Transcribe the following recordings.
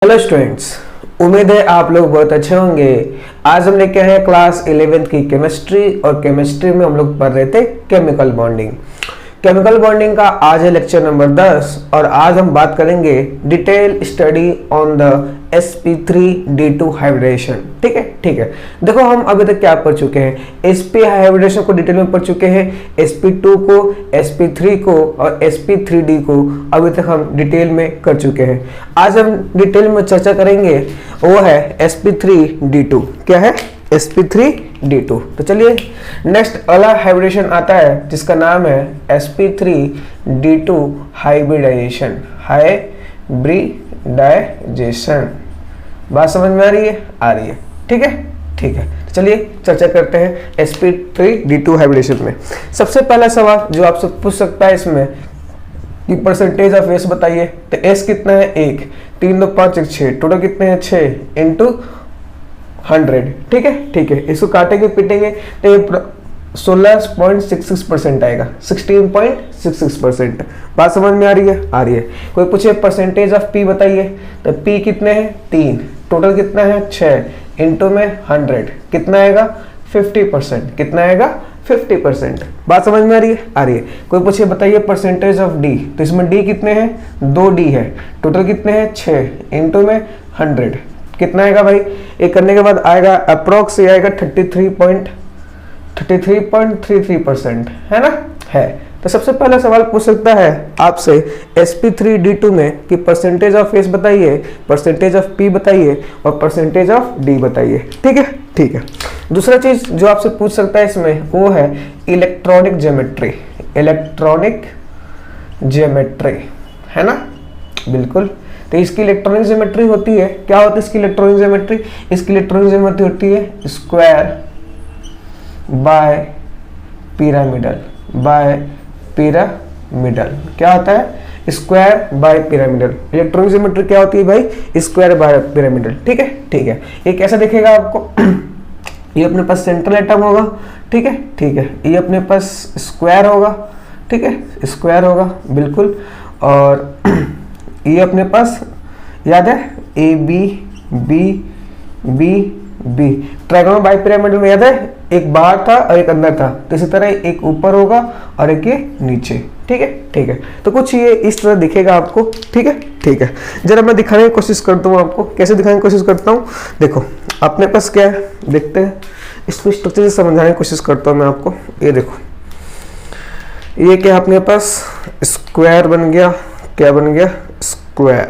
Hello students, उम्मीद है आप लोग बहुत अच्छे होंगे। आज हम लेके आए हैं क्लास 11th की केमिस्ट्री और केमिस्ट्री में हम लोग पढ़ रहे थे केमिकल बॉन्डिंग। केमिकल बॉन्डिंग का आज है लेक्चर नंबर 10 और आज हम बात करेंगे detail study on the sp3d2 hybridisation. ठीक है। देखो हम अभी तक क्या पढ़ चुके हैं, sp हाइब्रिडेशन को डिटेल में पढ़ चुके हैं, sp2 को, sp3 को और sp3d को अभी तक हम डिटेल में कर चुके हैं। आज हम डिटेल में चर्चा करेंगे वो है sp3d2। क्या है? sp3d2। तो चलिए नेक्स्ट अगला हाइब्रिडेशन आता है जिसका नाम है sp3d2 हाइब्रिडाइजेशन। हाइब्रिडाइजेशन बात समझ में आ रही है? आ रही है। ठीक है। तो चलिए चर्चा करते हैं sp3d2 हाइब्रिडेशन में। सबसे पहला सवाल जो आपसे पूछ सकता है इसमें कि परसेंटेज ऑफ एस बताइए। तो एस कितना है? 1, 3 2 5 1 6, टोटल कितने हैं? 6 इंटू 100। ठीक है। इसको काटेंगे पीटेंगे तो ये 16.66% आएगा, 16.66%। बात समझ में आ रही है? आ रही है। कोई पूछे परसेंटेज ऑफ पी बताइए, तो पी कितने हैं? 3, टोटल कितना है? 6 इंटू में 100 कितना आएगा? 50%। कितना आएगा? 50%। बात समझ में आ रही है? आ रही है। कोई पूछे बताइए परसेंटेज ऑफ डी, तो इसमें डी कितने हैं? 2 डी है, टोटल कितने हैं? 6 इंटू में 100 कितना आएगा भाई? एक करने के बाद आएगा अप्रोक्स, ये आएगा 33.33% है ना? है। तो सबसे पहला सवाल पूछ सकता है आपसे sp3d2 में कि परसेंटेज ऑफ एस बताइए, परसेंटेज ऑफ पी बताइए और परसेंटेज ऑफ डी बताइए। ठीक है। दूसरा चीज जो आपसे पूछ सकता है इसमें वो है इलेक्ट्रॉनिक ज्योमेट्री। इलेक्ट्रॉनिक ज्योमेट्री है ना? बिल्कुल। तो इसकी इलेक्ट्रॉनिक ज्योमेट्री होती है, क्या होती है इसकी इलेक्ट्रॉनिक ज्योमेट्री? इसकी इलेक्ट्रॉनिक ज्योमेट्री होती है स्क्वायर बाय पिरामिडल। क्या होता है? Square by pyramidal. Electronic geometry क्या होती है भाई? Square by pyramidal. ठीक है। ये कैसा दिखेगा आपको? ये अपने पास सेंट्रल एटम होगा। ठीक है। ये अपने पास स्क्वायर होगा। ठीक है, स्क्वायर होगा बिल्कुल। और ये अपने पास याद है A B B B B. Triangle bi pyramidal में याद है एक बाहर था और एक अंदर था, तो इसी तरह एक ऊपर होगा और एक ये नीचे। ठीक है। तो कुछ ये इस तरह दिखेगा आपको। ठीक है। जरा मैं दिखाने की कोशिश करता हूँ आपको। कैसे दिखाने की कोशिश करता हूँ? देखो अपने पास क्या है, देखते हैं इसको स्ट्रक्चर से समझाने की कोशिश करता हूँ मैं आपको। ये देखो, ये क्या अपने पास स्क्वायर बन गया। क्या बन गया? स्क्वायर।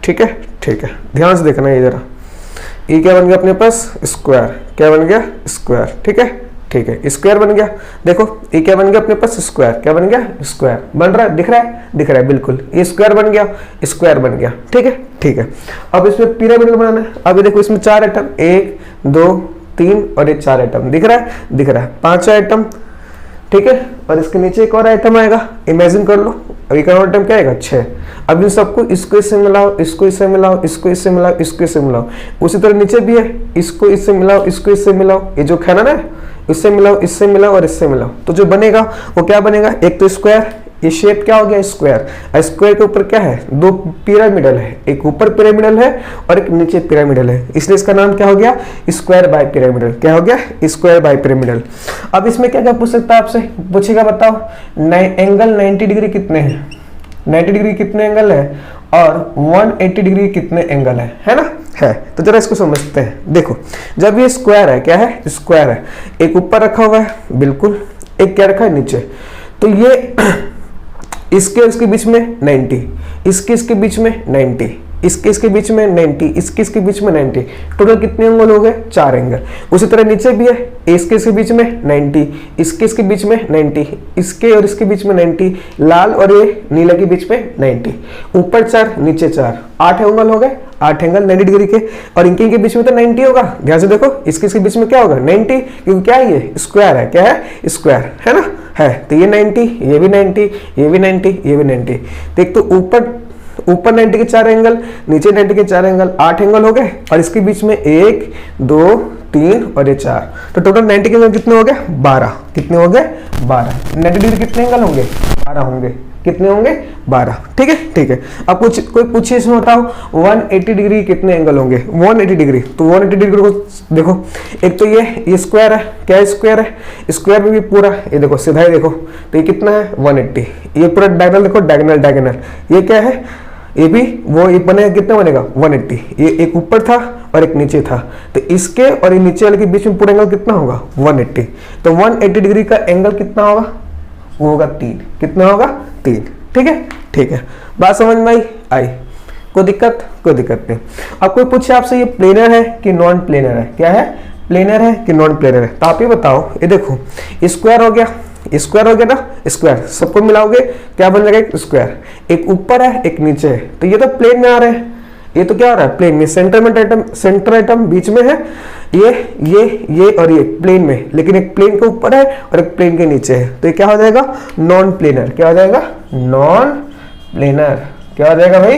ठीक है। ध्यान से देखना ये जरा। ये क्या बन गया अपने पास? स्क्वायर। क्या बन गया? स्क्वायर। ठीक है। स्क्वायर बन गया। देखो ये क्या बन गया अपने पास? स्क्वायर। क्या बन गया? स्क्वायर बन रहा है, दिख रहा है बिल्कुल। ये स्क्वायर बन गया, स्क्वायर बन गया। ठीक है। अब इसमें पिरामिडल बनाना है। अब देखो इसमें 4 आइटम, 1 2 3 और ये 4 आइटम दिख रहा है 5 आइटम। ठीक है। और इसके नीचे एक और आइटम आएगा, इमेजिन कर लो। एक और आइटम क्या आएगा? 6। अब इन सबको इसको इससे मिलाओ, इसको इससे मिलाओ, इसको इससे मिलाओ, इसको इससे मिलाओ। उसी तरह नीचे भी है, इसको इससे मिलाओ, इसको इससे मिलाओ। ये जो खाना ना, इससे मिलाओ, इससे मिलाओ और इससे मिलाओ। तो जो बनेगा वो क्या बनेगा? एक तो स्क्वायर, ये शेप क्या हो गया? स्क्वायर। स्क्वायर के ऊपर क्या है? 2 पिरामिडल है, एक ऊपर पिरामिडल है और एक नीचे पिरामिडल है, इसलिए इसका नाम क्या हो गया? Square by pyramidal. क्या हो गया? Square by pyramidal. अब इसमें क्या क्या पूछ सकता है आपसे? पूछेगा बताओ एंगल 90 डिग्री कितने हैं? 90 डिग्री कितने एंगल है और 180 डिग्री कितने एंगल है ना? है। तो जरा इसको समझते हैं। देखो जब ये स्क्वायर है, क्या है? स्क्वायर है, एक ऊपर रखा हुआ है बिल्कुल, एक क्या रखा है? नीचे। तो ये इसके बीच में 90, इसके बीच में 90, इसके बीच में 90, इसके बीच में 90, टोटल कितने एंगल हो गए? 4 एंगल। उसी तरह नीचे भी है, इसके बीच में 90, इसके बीच में 90, इसके और इसके बीच में 90, लाल और ये नीला के बीच में 90, ऊपर 4 नीचे 4, 8 एंगल हो गए। 8 एंगल 90 डिग्री के, और इनके बीच में तो 90 होगा। ध्यान से देखो इसके बीच में क्या होगा? 90, क्योंकि क्या है? ये स्क्वायर है। क्या है? स्क्वायर है ना? है। तो ये 90, ये भी 90, ये भी 90, ये भी 90। देख तो ऊपर 90 के 4 एंगल, नीचे 90 के 4 एंगल, 8 एंगल हो गए। और इसके बीच में 1 2 3 और ये 4, तो टोटल 90 के एंगल कितने हो गए? 12। कितने हो गए? 12। 90 डिग्री कितने एंगल होंगे? 12 होंगे। कितने होंगे 12। ठीक है ठीक है। अब कुछ कोई पूछे इसमें बताओ 180 डिग्री कितने एंगल होंगे 180 डिग्री। तो 180 डिग्री को देखो, एक तो ये स्क्वायर है, क्या स्क्वायर है, स्क्वायर में भी पूरा ये देखो सीधा ही देखो, तो ये कितना है 180। ये पूरा डायगोनल देखो, डायगोनल डायगोनल, ये क्या है, ये भी वो एक बनेगा, कितना बनेगा 180। ये एक ऊपर था और एक नीचे था, तो इसके और ये नीचे वाले के बीच में पूरा एंगल कितना होगा 180। तो 180 डिग्री का एंगल कितना होगा, वो होगा 3। कितना होगा 3। ठीक है ठीक है, बात समझ में आई। कोई दिक्कत नहीं। अब कोई पूछे आपसे ये प्लेनर है कि नॉन प्लेनर है, क्या है, प्लेनर है कि नॉन प्लेनर है, तो आप ये बताओ। ये देखो स्क्वायर हो गया, स्क्वायर हो गया ना, स्क्वायर सबको मिलाओगे क्या बन जाएगा, एक स्क्वायर, एक ऊपर है एक नीचे है, तो ये तो प्लेन में आ रहे हैं। ये तो क्या हो रहा है, प्लेन में, सेंटर एटम बीच में है, ये और ये प्लेन में, लेकिन एक प्लेन के ऊपर है और एक प्लेन के नीचे है, तो ये क्या हो जाएगा नॉन प्लेनर। क्या हो जाएगा नॉन प्लेनर, क्या हो जाएगा भाई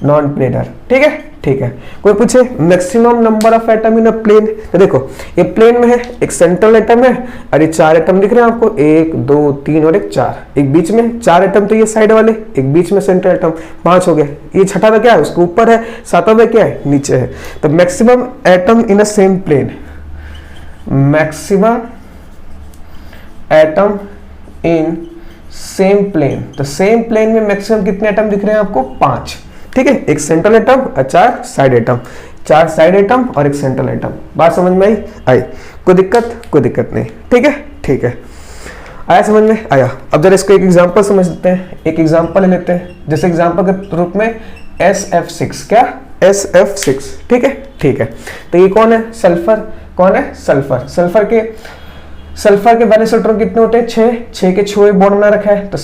नॉन प्लेनर। ठीक है ठीक है। कोई पूछे maximum number of atom in a plane, तो देखो ये प्लेन में है, एक सेंट्रल एटम है और ये 4 एटम दिख रहे हैं आपको, 1 2 3 और एक 4, एक बीच में 4 एटम, तो ये साइड वाले, एक बीच में सेंट्रल एटम, 5 हो गए। ये छठा में क्या है, उसके ऊपर है, 7वां में क्या है, नीचे है। तो maximum atom in a same plane, maximum atom in same plane, तो सेम प्लेन में मैक्सिमम कितने एटम दिख रहे हैं आपको, 5। ठीक है, एक सेंट्रल एटम और 4 साइड एटम, 4 साइड एटम और एक सेंट्रल एटम। बात समझ में आई। कोई दिक्कत नहीं। ठीक है ठीक है, आया समझ में आया। अब जरा इसको एक एग्जांपल समझते हैं, एक एग्जांपल ले लेते हैं, जैसे एग्जांपल के रूप में SF6, क्या SF6। ठीक है ठीक है। तो ये कौन है, सल्फर, कौन है सल्फर। सल्फर के वैलेंस इलेक्ट्रॉन कितने होते हैं, 6 के 6 बॉन्ड बना रखा है, तो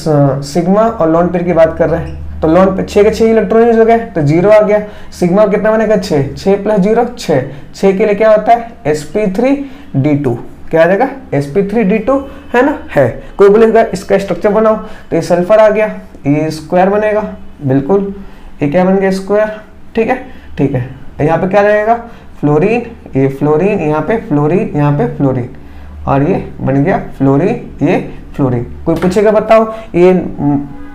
सिग्मा और लोन पेयर की बात कर रहे हैं, तो लोन पे 6 के 6 इलेक्ट्रॉन यूज हो गए, तो 0 आ गया। सिग्मा कितना बनेगा 6 प्लस 0 6 के लिए क्या होता है sp3d2, क्या आ जाएगा sp3d2, है ना, है। कोई बोलेगा इसका स्ट्रक्चर बनाओ, तो ये सल्फर आ गया, ये स्क्वायर बनेगा, बिल्कुल ये क्या बन गया स्क्वायर। ठीक है ठीक है। यहाँ पे क्या रहेगा फ्लोरीन, ये फ्लोरीन, यहाँ पे फ्लोरीन, यहाँ पे फ्लोरीन, और ये बन गया फ्लोरीन, ये फ्लोरीन। कोई पूछेगा बताओ ये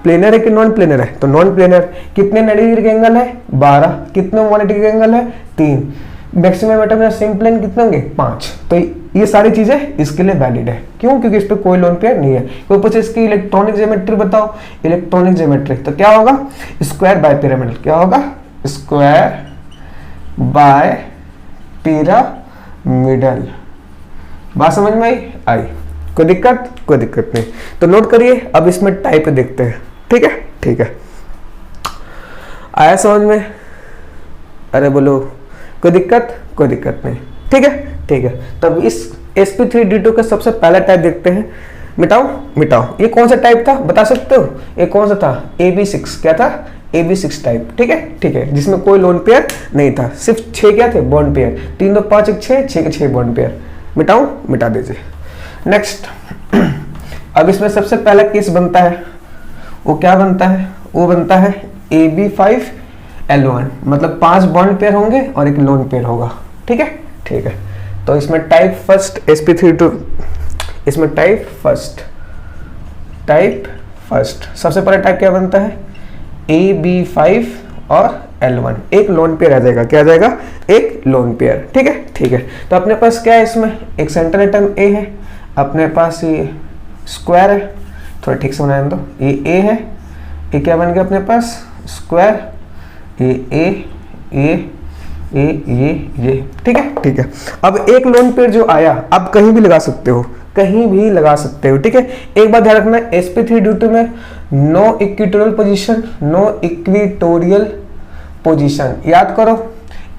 प्लेनर है कि नॉन प्लेनर है, तो नॉन प्लेनर। कितने 90 डिग्री के एंगल है 12, कितने 180 डिग्री के एंगल है 3, मैक्सिमम एटम या सेम प्लेन कितने होंगे 5। तो ये सारी चीजें इसके लिए वैलिड है, क्यों, क्योंकि इस पे कोई लोन पेयर नहीं है। कोई पूछे इसकी इलेक्ट्रॉनिक ज्योमेट्री बताओ, इलेक्ट्रॉनिक ज्योमेट्री, तो क्या होगा स्क्वायर बाय पिरामिडल, क्या होगा स्क्वायर बाय पिरामिडल। बात समझ में आई। कोई दिक्कत नहीं। तो नोट करिए, अब इसमें टाइप देखते हैं। ठीक है ठीक है, आया समझ में, अरे बोलो कोई दिक्कत नहीं। ठीक है ठीक है। तब इस sp3d2 का सबसे पहला टाइप देखते हैं, मिटाओ। ये कौन सा टाइप था बता सकते हो, ये कौन सा था AB6, क्या था AB6 टाइप। ठीक है, जिसमें कोई लोन पेयर नहीं था, सिर्फ 6 क्या थे बॉन्ड पेयर, 3 2 5 1 6 के 6 बॉन्ड पेयर। मिटा दीजिए। नेक्स्ट, अब इसमें सबसे पहला केस बनता है, वो क्या बनता है, वो बनता है AB5L1, मतलब 5 बॉन्ड पेयर होंगे और एक लोन पेयर होगा। ठीक है। तो इसमें टाइप फर्स्ट sp3d2, इसमें टाइप फर्स्ट सबसे पहला टाइप क्या बनता है AB5 और L1, एक लोन पेयर आ जाएगा, क्या आ जाएगा एक लोन पेयर। ठीक है। तो अपने पास क्या है, इसमें एक सेंट्रल एटम A है, अपने पास ये स्क्वायर है, थोड़ा ठीक से बनाने दो, ये A है, ये क्या बन गया अपने पास स्क्वायर, ये ये। ठीक है। अब एक लोन पेयर जो आया, आप कहीं भी लगा सकते हो, ठीक है। एक बात ध्यान रखना, sp3d2 में नो इक्विटोरियल पोजीशन, याद करो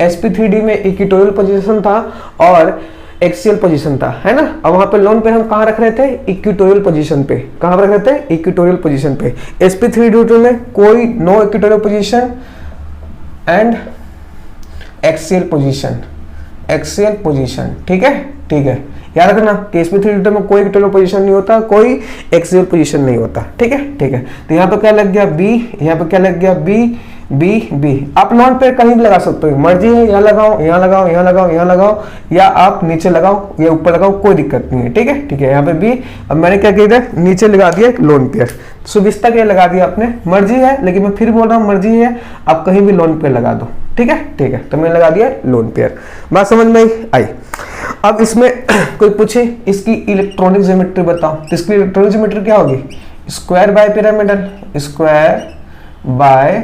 sp3d में इक्विटोरियल पोजीशन था और एक्सियल पोजीशन था, है ना। अब वहां पे लोन पे हम कहाँ रख रहे थे, इक्विटोरियल पोजीशन पे, कहाँ रख रहे थे इक्विटोरियल पोजीशन पे। sp3d2 में कोई no equatorial position and axial position. ठीक है। याद रखना कि sp3d2 में कोई इक्विटोरियल पोजीशन नहीं होता, कोई एक्सियल पोजीशन नहीं होता। ठीक है। तो यहाँ पे क्या लग गया B, यहाँ पे क्या लग गया B, बी बी। आप लोन पेयर कहीं भी लगा सकते हो, मर्जी है, यहाँ लगाओ, यहाँ लगाओ, यहाँ लगाओ, यहाँ लगाओ, या आप नीचे लगाओ या ऊपर लगाओ, कोई दिक्कत नहीं है, ठीक है, ठीक है। यहाँ पे बी, अब मैंने क्या किया नीचे लगा दिया लोन पेयर, सुविस्ता के लगा दिया आपने, मर्जी है, लेकिन मैं फिर बोल रहा हूँ मर्जी है, आप कहीं भी लोन पेयर लगा दो, ठीक है, ठीक है। तो मैंने लगा दिया लोन पेयर, बात समझ में आई। अब इसमें कोई पूछे इसकी इलेक्ट्रॉनिक ज्योमेट्री बताओ, तो इसकी इलेक्ट्रॉनिक ज्योमेट्री क्या होगी, square by pyramidal, square by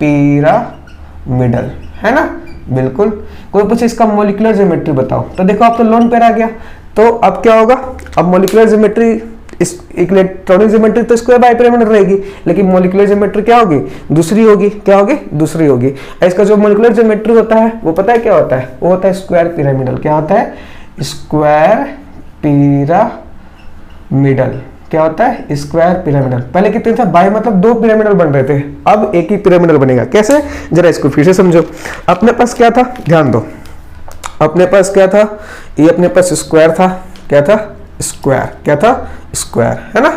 pyramidal, है ना, बिल्कुल। कोई पूछे इसका मॉलिक्यूलर ज्योमेट्री बताओ, तो देखो आप तो लोन पेयर आ गया, तो अब क्या होगा, अब मॉलिक्यूलर ज्योमेट्री, इस इलेक्ट्रॉनिक ज्योमेट्री तो स्क्वायर बाय पिरामिडल रहेगी, लेकिन मॉलिक्यूलर ज्योमेट्री क्या होगी, दूसरी होगी, क्या होगी, दूसरी होगी। इसका जो मॉलिक्यूलर ज्योमेट्री होता है वो पता है क्या होता है, वो होता है स्क्वायर पिरामिडल। क्या होता है, स्क्वायर पिरामिडल, क्या होता है, स्क्वायर पिरामिडल। पहले कितने था, बाय मतलब दो पिरामिडल बन रहे थे, अब एक ही पिरामिडल बनेगा। कैसे, जरा इसको फिर से समझो। अपने पास क्या था, ध्यान दो, अपने पास क्या था, ये अपने पास स्क्वायर था, क्या था, स्क्वायर, क्या था, स्क्वायर, है ना,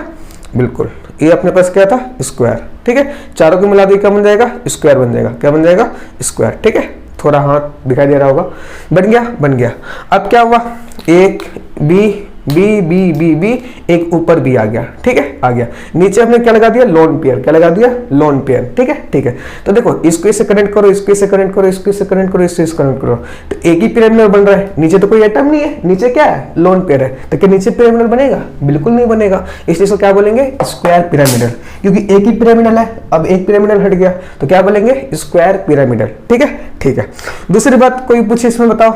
बिल्कुल। ये अपने पास क्या था, स्क्वायर, ठीक है। चारों को मिला दी क्या बन जाएगा, स्क्वायर बन जाएगा, क्या बन जाएगा, स्क्वायर, ठीक है। थोड़ा हाथ दिखाई दे रहा होगा, बन गया, बन गया। अब क्या हुआ, एक B B B B B, एक ऊपर बी आ गया, ठीक है, आ गया। नीचे हमने क्या लगा दिया, लोन पेयर, क्या लगा दिया, लोन पेयर, ठीक है, ठीक है। तो देखो इसको इससे कनेक्ट करो, इसको इससे कनेक्ट करो, इसको इससे कनेक्ट करो, इससे कनेक्ट करो, तो एक ही पिरामिडल बन रहा है। नीचे तो कोई एटम नहीं है, नीचे क्या है, लोन पेयर है, तो क्या नीचे पिरामिडल बनेगा, बिल्कुल नहीं बनेगा। इसलिए इसको क्या बोलेंगे, स्क्वायर पिरामिडल, क्योंकि एक ही पिरामिडल है। अब एक पिरामिडल हट गया तो क्या बोलेंगे, स्क्वायर पिरामिडल, ठीक है, ठीक है। दूसरी बात कोई पूछे इसमें बताओ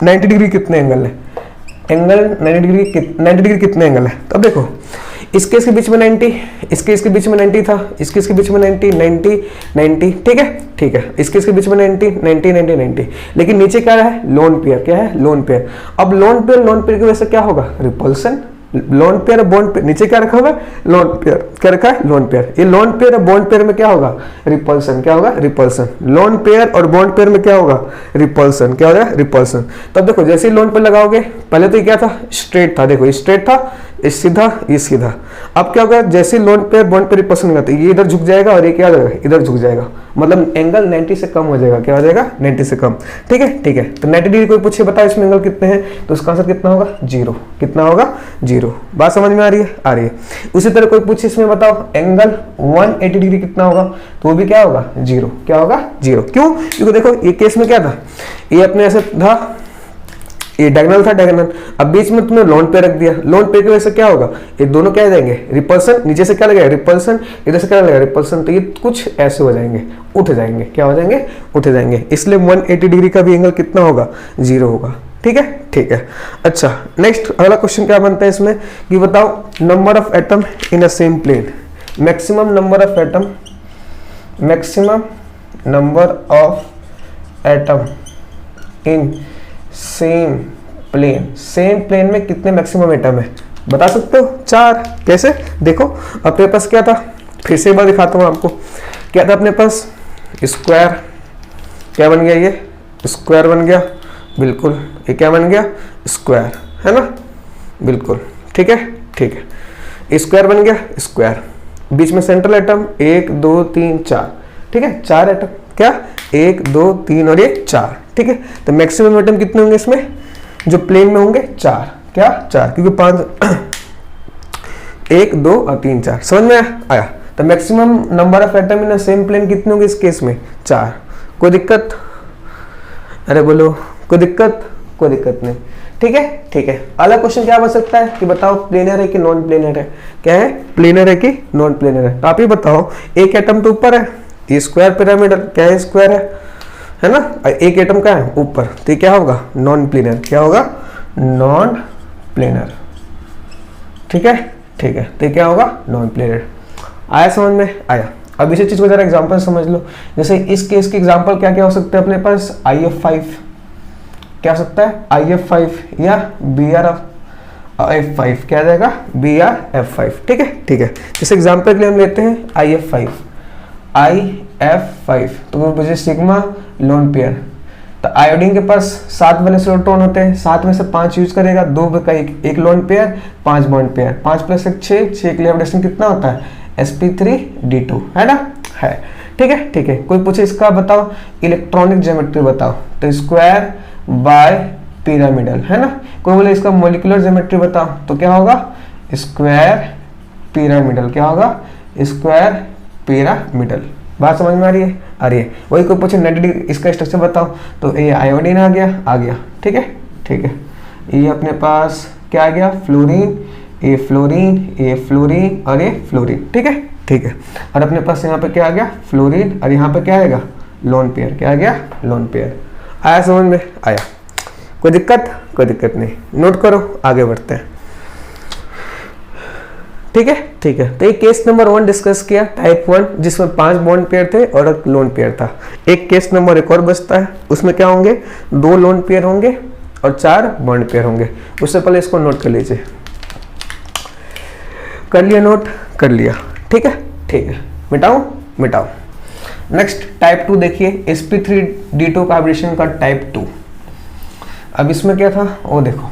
90 डिग्री कितने एंगल है, एंगल 90 डिग्री कितने एंगल है। तो अब देखो इसके इसके बीच में 90, इसके बीच में 90 था, इसके बीच में 90 90 90, ठीक है, ठीक है। इसके बीच में 90 90 90 90, लेकिन नीचे क्या है, लोन पेयर, क्या है, लोन पेयर। अब लोन पेयर की वजह से क्या होगा, रिपल्सन। लोन पेयर और बॉन्ड पेयर, नीचे क्या रखा हुआ है, लोन पेयर, क्या रखा है, लोन पेयर। ये लोन पेयर और बॉन्ड पेयर में क्या होगा, रिपल्सन, क्या होगा, रिपल्सन। लोन पेयर और बॉन्ड पेयर में क्या होगा, रिपल्सन, क्या होगा, रिपल्सन। तब देखो जैसे ही लोन पेयर लगाओगे, पहले तो ये क्या था, स्ट्रेट था, देखो ये स्ट्रेट था, ये सीधा, ये सीधा। अब क्या होगा, जैसे lone pair bond pair repulsion करते, ये इधर झुक जाएगा और ये क्या हो जाएगा, इधर झुक जाएगा, मतलब एंगल 90 से कम हो जाएगा, क्या हो जाएगा, 90 से कम, ठीक है, ठीक है। तो 90 डिग्री कोई पूछे बताओ इसमें एंगल कितने हैं, तो उसका आंसर कितना होगा, 0, कितना होगा, 0। बात समझ में आ रही है, आ रही है। उसी तरह कोई पूछे इसमें बताओ एंगल 180 डिग्री कितना होगा, तो वो भी क्या होगा, 0, क्या होगा, 0। क्यों, क्योंकि देखो ये केस में क्या था, ये अपने ऐसे था, ये डायगोनल था, डायगोनल। अब बीच में तुमने लोन पेयर रख दिया, लोन पेयर की वजह से क्या होगा, ये दोनों क्या हो जाएंगे, रिपल्सन। नीचे से क्या लगेगा, रिपल्सन, इधर से क्या लगेगा, रिपल्सन। तो ये कुछ ऐसे हो जाएंगे, उठ जाएंगे, क्या हो जाएंगे, उठ जाएंगे। इसलिए 180 डिग्री का भी एंगल कितना होगा, 0 होगा, ठीक है, ठीक है। अच्छा, नेक्स्ट अगला क्वेश्चन क्या बनता है इसमें कि बताओ number of atom in a same plane, maximum number of atom, maximum number of atom in same plane में कितने मैक्सिमम एटम है, बता सकते हो, 4। कैसे, देखो अपने पास क्या था, फिर से एक बार दिखाता हूँ आपको। क्या था अपने पास, स्क्वायर, क्या बन गया, ये स्क्वायर बन गया, बिल्कुल। ये क्या बन गया, स्क्वायर, है ना, बिल्कुल, ठीक है, ठीक है। स्क्वायर बन गया, स्क्वायर। बीच में सेंट्रल एटम 1 2 3 4, ठीक है, 4 एटम, क्या 1 2 3 और ये 4, ठीक है। तो मैक्सिमम एटम कितने होंगे इसमें, जो प्लेन में होंगे, 4, क्या 4, क्योंकि 5 1 2 और 3 4, समझ में आया। तो maximum number of atom in same plane कितने होंगे इस केस में, 4। कोई दिक्कत, अरे बोलो, कोई दिक्कत, कोई दिक्कत नहीं, ठीक है, ठीक है। अगला क्वेश्चन क्या बन सकता है कि बताओ प्लेनर है कि नॉन प्लेनर है, क्या है, प्लेनर है कि नॉन प्लेनर है। तो आप ही बताओ, एक एटम तो ऊपर है, ये स्क्वायर पिरामिडल, क्या है, स्क्वायर है ना, एक एटम का है ऊपर, तो ये क्या होगा, नॉन प्लेनर, क्या होगा, नॉन प्लेनर, ठीक है, ठीक है। तो ये क्या होगा, नॉन प्लेनर। आया समझ में, आया। अब इसी चीज को जरा एग्जांपल समझ लो। जैसे इस केस की एग्जांपल क्या क्या हो सकते हैं अपने पास, IF5, क्या हो सकता है, IF5 या BRF5, क्या आ जाएगा, BRF5, ठीक है, ठीक है। जैसे एग्जांपल के लिए हम लेते हैं IF5, तो मुझे सिग्मा लोन पेयर। तो आयोडीन के पास 7 वैलेंस इलेक्ट्रॉन होते हैं, 7 में से 5 यूज करेगा, 2 का एक लोन पेयर, 5 बॉन्ड पेयर, 5 + 1 6, 6 के लिए एडिशन कितना होता है, sp3d2, है ना, है, ठीक है ठीक है। कोई पूछे इसका बताओ इलेक्ट्रॉनिक ज्योमेट्री बताओ, तो स्क्वायर बाय पिरामिडल, है ना। कोई बोले इसका मॉलिक्यूलर ज्योमेट्री बताओ, तो क्या होगा स्क्वायर पिरामिडल, क्या होगा स्क्वायर पिरामिडल। बात समझ में आ रही है, आ रही है। वही कोई पूछे 90 डिग्री इसका स्ट्रक्चर बताओ, तो ये आयोडीन आ गया, ठीक है ठीक है। ये अपने पास क्या आ गया फ्लोरीन, ये फ्लोरीन, ये फ्लोरीन और ये फ्लोरीन, ठीक है ठीक है। और अपने पास यहाँ पे क्या आ गया फ्लोरीन, और यहाँ पे क्या आएगा लोन पेयर, क्या आ गया लोन पेयर। आया समझ में, आया। कोई दिक्कत नहीं, नोट करो, आगे बढ़ते हैं, ठीक है ठीक है। तो ये केस नंबर 1 डिस्कस किया, टाइप 1, जिसमें 5 बॉन्ड पेयर थे और एक लोन पेयर था। एक केस नंबर एक और बचता है, उसमें क्या होंगे 2 लोन पेयर होंगे और 4 बॉन्ड पेयर होंगे। उससे पहले इसको नोट कर लीजिए, कर लिया नोट, कर लिया, ठीक है ठीक है। मिटाओ। नेक्स्ट टाइप 2 देखिए, sp3d2 कार्बोनेशन का टाइप 2। अब इसमें क्या था वो देखो,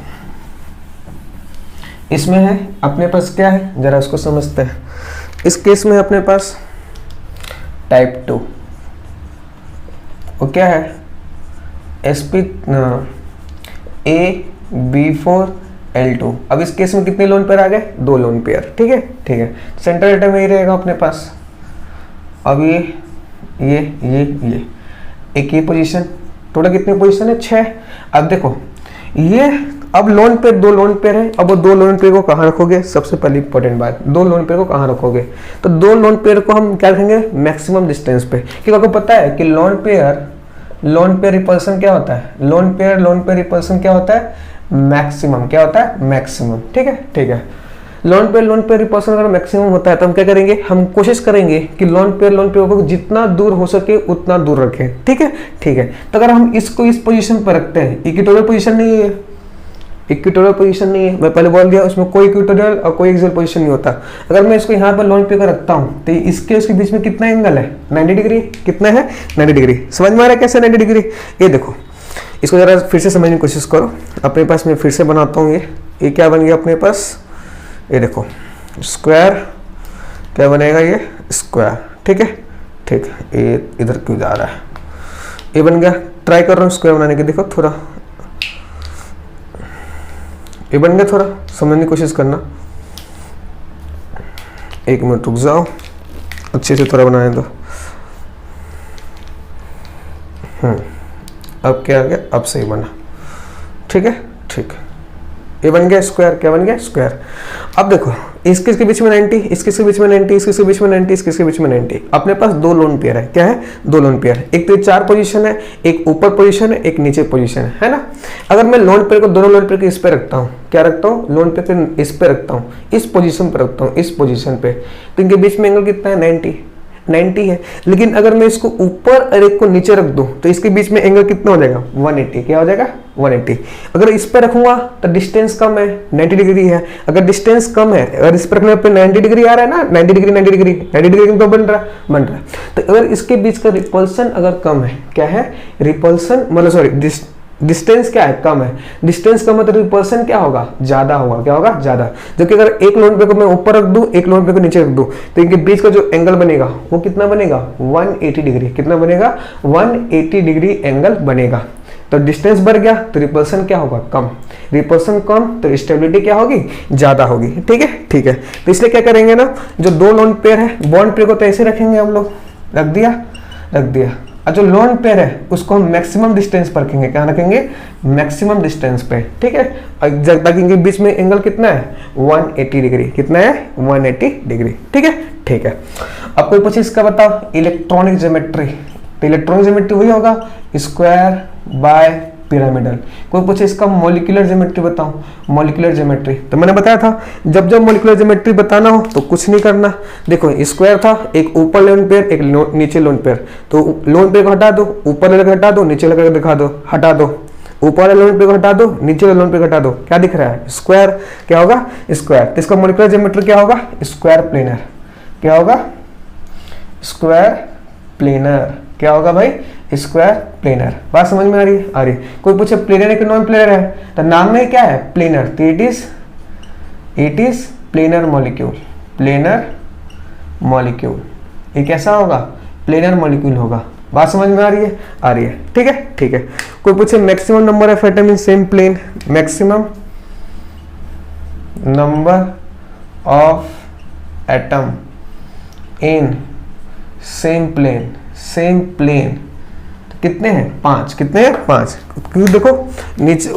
इसमें है अपने पास क्या है जरा उसको समझते हैं। इस केस में अपने पास टाइप 2 वो क्या है ABF4L2। अब इस केस में कितने लोन पेयर आ गए 2 लोन पेयर, ठीक है ठीक है। सेंट्रल एटम यही रहेगा अपने पास। अब ये एक ये पोजीशन, टोटल कितनी पोजीशन है 6। अब देखो ये अब लोन पेयर 2 लोन पेयर है, अब वो 2 लोन पेयर को कहाँ रखोगे, सबसे पहले इंपॉर्टेंट बात 2 लोन पेयर को कहाँ रखोगे, तो 2 लोन पेयर को हम क्या रखेंगे मैक्सिमम डिस्टेंस पे। क्योंकि आपको पता है कि लोन पेयर रिपल्सन क्या होता है, लोन पेयर रिपल्सन क्या होता है मैक्सिमम, क्या होता है मैक्सिमम, ठीक है ठीक है। लोन पेयर रिपल्सन अगर मैक्सिमम होता है तो हम क्या करेंगे, हम कोशिश करेंगे कि लोन पेयर को जितना दूर हो सके उतना दूर रखें, ठीक है ठीक है। तो अगर हम इसको इस पोजीशन पर रखते हैं, इक्वेटोरियल पोजीशन नहीं है, इक्वेटोरियल पोजीशन नहीं है, मैं पहले बोल दिया उसमें कोई इक्वेटोरियल और कोई एक्सियल पोजीशन नहीं होता। अगर मैं इसको यहाँ पर लोन पेयर रखता हूँ तो इसके उसके बीच में कितना एंगल है 90 डिग्री, कितना है 90 डिग्री। समझ में आ रहा है कैसे 90 डिग्री। ये देखो इसको जरा फिर से समझने की कोशिश करो। अपने पास मैं फिर से बनाता हूँ, ये क्या बन गया अपने पास, ये देखो स्क्वायर, क्या बनेगा ये स्क्वायर, ठीक है ठीक है। ये इधर क्यों जा रहा है, ये बन गया। ट्राई कर रहा हूँ स्क्वायर बनाने की, देखो थोड़ा ये बन गया, थोड़ा समझने की कोशिश करना। 1 मिनट रुक जाओ, अच्छे से थोड़ा बनाने दो। अब क्या आ गया, अब सही बना, ठीक है ठीक है। ये बन गया स्क्वायर, क्या बन गया स्क्वायर। अब देखो इसके बीच में 90, इसके बीच में 90, इसके बीच में 90, इसके बीच में 90। अपने पास 2 लोन पेयर है, क्या है 2 लोन पेयर। एक तो 4 पोजीशन है, एक ऊपर पोजीशन है, एक नीचे पोजीशन है ना। अगर मैं लोन पेयर को दोनों लोन पेयर के इस पे रखता हूँ, क्या रखता हूँ लोन पेयर के इस पे रखता हूँ, इस पोजीशन पे रखता हूँ, इस पोजीशन पे, तो इनके बीच में एंगल कितना है 90 है। लेकिन अगर मैं इसको ऊपर और एक को नीचे रख दूं तो इसके बीच में एंगल कितना हो जाएगा 180, क्या हो जाएगा 180। अगर इस पर रखूंगा तो डिस्टेंस कम है 90 डिग्री है। अगर डिस्टेंस कम है, अगर इस पर रखने पे 90 डिग्री आ रहा है ना, 90 डिग्री तो बन रहा है। तो अगर इसके बीच का रिपल्सन अगर कम है, क्या है रिपल्सन मतलब सॉरी डिस्टेंस क्या है कम है, डिस्टेंस कम है तो रिपल्सन क्या होगा ज्यादा होगा, क्या होगा ज्यादा। जबकि अगर एक लोन पेयर को मैं ऊपर रख दूं, एक लोन पेयर को नीचे रख दूं, तो इनके बीच का जो एंगल बनेगा वो कितना बनेगा 180 डिग्री, कितना बनेगा 180 डिग्री एंगल बनेगा। तो डिस्टेंस बढ़ गया तो रिपल्सन क्या होगा कम, रिपल्सन कम तो स्टेबिलिटी क्या होगी ज्यादा होगी, ठीक है ठीक है। तो इसलिए क्या करेंगे ना, जो 2 लोन पेयर है बॉन्ड पेयर को तो ऐसे रखेंगे हम लोग, रख दिया और जो लोन पेयर है उसको हम मैक्सिमम डिस्टेंस पर रखेंगे, क्या रखेंगे मैक्सिमम डिस्टेंस पे, ठीक है। ताकि इनके बीच में एंगल कितना है 180 डिग्री, कितना है 180 डिग्री, ठीक है ठीक है। अब कोई पूछे इसका बताओ इलेक्ट्रॉनिक ज्योमेट्री, तो इलेक्ट्रॉनिक ज्योमेट्री वही होगा स्क्वायर बाय पिरामिडल। कोई पूछे इसका मॉलिक्यूलर ज्योमेट्री बताओ, मॉलिक्यूलर ज्योमेट्री, तो मैंने बताया था जब मॉलिक्यूलर ज्योमेट्री बताना हो तो कुछ नहीं करना। देखो स्क्वायर था, एक ऊपर लोन पेयर एक नीचे लोन पेयर, तो लोन पेयर को हटा दो, ऊपर वाले को हटा दो, नीचे वाले को दिखा दो, हटा दो, ऊपर वाले लोन पेयर को हटा दो, नीचे वाले लोन पेयर को हटा दो, क्या दिख रहा है स्क्वायर, क्या होगा स्क्वायर। तो इसका मॉलिक्यूलर ज्योमेट्री क्या होगा स्क्वायर प्लेनर, क्या होगा स्क्वायर प्लेनर, क्या होगा भाई स्क्वायर प्लेनर। बात समझ में आ रही है, आ रही। कोई पूछे प्लेनर है कि नॉन प्लेनर है, तो नाम में क्या है प्लेनर, तो it is planar molecule, planar molecule. ये कैसा होगा प्लेनर मॉलिक्यूल होगा। बात समझ में आ रही है? आ रही है, ठीक है, ठीक है। कोई पूछे maximum number of atom in same plane, maximum number of atom in same plane, same plane कितने हैं? 5। कितने हैं? 5। क्यों? देखो नीचे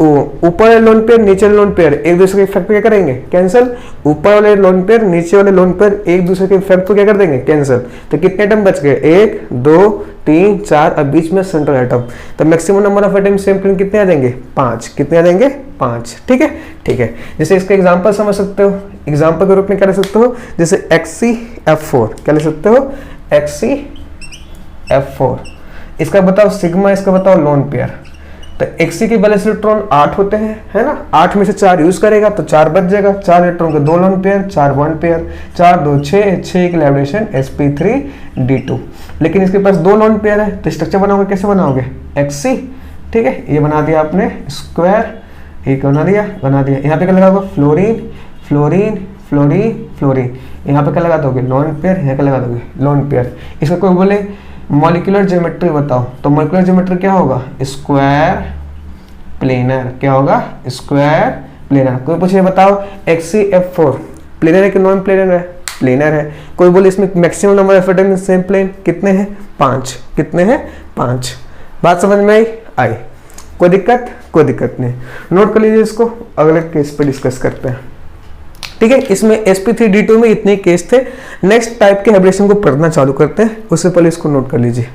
ऊपर लोन पेयर नीचे लोन पेयर एक दूसरे के इफेक्ट पे क्या करेंगे? कैंसिल। ऊपर वाले लोन पेयर नीचे वाले लोन पेयर एक दूसरे के इफेक्ट पे क्या कर देंगे? कैंसिल। तो कितने एटम बच गए? 1 2 3 4 और बीच में सेंट्रल एटम। तो maximum number of atom same plane कितने आ जाएंगे? 5। कितने आ जाएंगे? 5। ठीक है, ठीक है। जैसे इसका एग्जांपल समझ सकते हो, एग्जांपल के रूप में क्या ले सकते हो? जैसे XCF4 क्या ले सकते हो? XCF4। इसका बताओ सिग्मा, इसका बताओ लोन पेयर। तो Xc के बैलेंस इलेक्ट्रॉन 8 होते हैं, है ना? 8 में से 4 यूज करेगा तो 4 बच जाएगा। 4 इलेक्ट्रॉन के 2 लोन पेयर, 4 बॉन्ड पेयर, 4 2 6, 6 की कोलैबोरेशन sp3d2। लेकिन इसके पास 2 लोन पेयर है तो स्ट्रक्चर बनाओगे कैसे बनाओगे? Xc, ठीक है, ये बना दिया आपने स्क्वायर, एक बना दिया यहाँ पे क्या लगा दोगे? Fluorine fluorine fluorine fluorine. यहाँ पे क्या लगा दोगे? Lone pair. यहाँ क्या लगा दोगे? Lone pair. इसका कोई बोले मॉलिक्यूलर ज्योमेट्री बताओ, तो मॉलिक्यूलर ज्योमेट्री क्या होगा? Square planar. क्या होगा? Square planar. कोई पूछे बताओ XCF4 प्लेनर है कि नॉन प्लेनर है? प्लेनर है। कोई बोले इसमें maximum number of atom in same plane कितने हैं? 5। कितने हैं? 5। बात समझ में आई? कोई दिक्कत? कोई दिक्कत नहीं। नोट कर लीजिए इसको, अगले केस पे डिस्कस करते हैं, ठीक है। इसमें sp3d2 में इतने केस थे। नेक्स्ट टाइप के हाइब्रिडेशन को पढ़ना चालू करते हैं, उससे पहले इसको नोट कर लीजिए।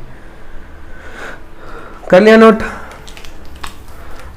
कर लिया नोट?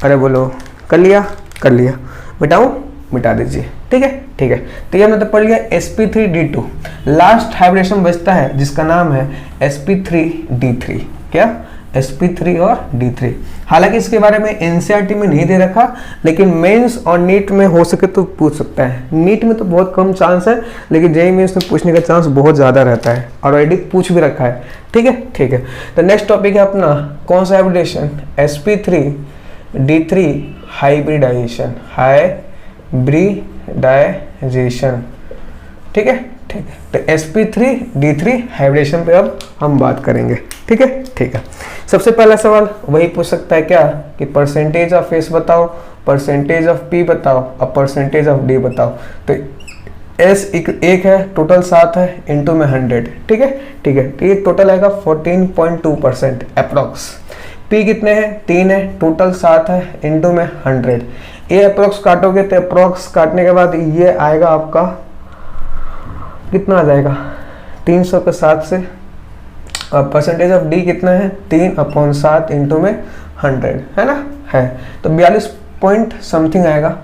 अरे बोलो, कर लिया? कर लिया। मिटाऊं? मिटा दीजिए, ठीक है, ठीक है। तो ये हमने तो पढ़ लिया sp3d2। लास्ट हाइब्रिडेशन बचता है जिसका नाम है sp3d3। क्या? sp3 और d3। हालांकि इसके बारे में एनसीईआरटी में नहीं दे रखा, लेकिन मेंस और नीट में हो सके तो पूछ सकता है। नीट में तो बहुत कम चांस है, लेकिन जेईई मेंस में पूछने का चांस बहुत ज़्यादा रहता है और ऑलरेडी पूछ भी रखा है, ठीक है, ठीक है। तो नेक्स्ट टॉपिक है अपना कौन सा हाइब्रिडेशन? sp3d3 हाइब्रिडाइजेशन, हाइब्रिडाइजेशन, ठीक है, ठीक है। तो sp3d3 हाइब्रिडेशन पे अब हम बात करेंगे, ठीक है, ठीक है। सबसे पहला सवाल वही पूछ सकता है क्या कि परसेंटेज ऑफ एस बताओ, परसेंटेज ऑफ पी बताओ और परसेंटेज ऑफ डी बताओ। तो एस एक है, टोटल 7 है, इनटू में 100, ठीक है, ठीक है। तो ये टोटल आएगा 14.2% अप्रॉक्स। पी कितने हैं? 3 है, टोटल 7 है, इनटू में 100। ये अप्रॉक्स काटोगे तो अप्रॉक्स काटने के बाद ये आएगा आपका कितना आ जाएगा? 300 के 7 से। और परसेंटेज ऑफ डी कितना है? 3/7 इंटू में 100, है ना? है तो 42 पॉइंट समथिंग आएगा,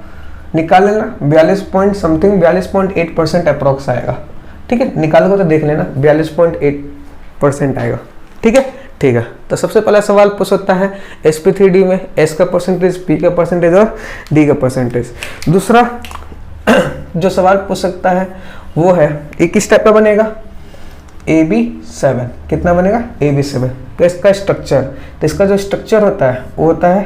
निकाल लेना। 42 पॉइंट समथिंग, 42.8% अप्रॉक्स आएगा, ठीक है। निकालोगे तो देख लेना 42.8% आएगा, ठीक है, ठीक है। तो सबसे पहला सवाल पूछ सकता है sp3d में s का परसेंटेज, p का परसेंटेज और d का परसेंटेज। दूसरा जो सवाल पूछ सकता है वो है एक किस टाइप का बनेगा? AB7। कितना बनेगा? AB7। तो इसका स्ट्रक्चर, तो इसका जो स्ट्रक्चर होता है वो होता है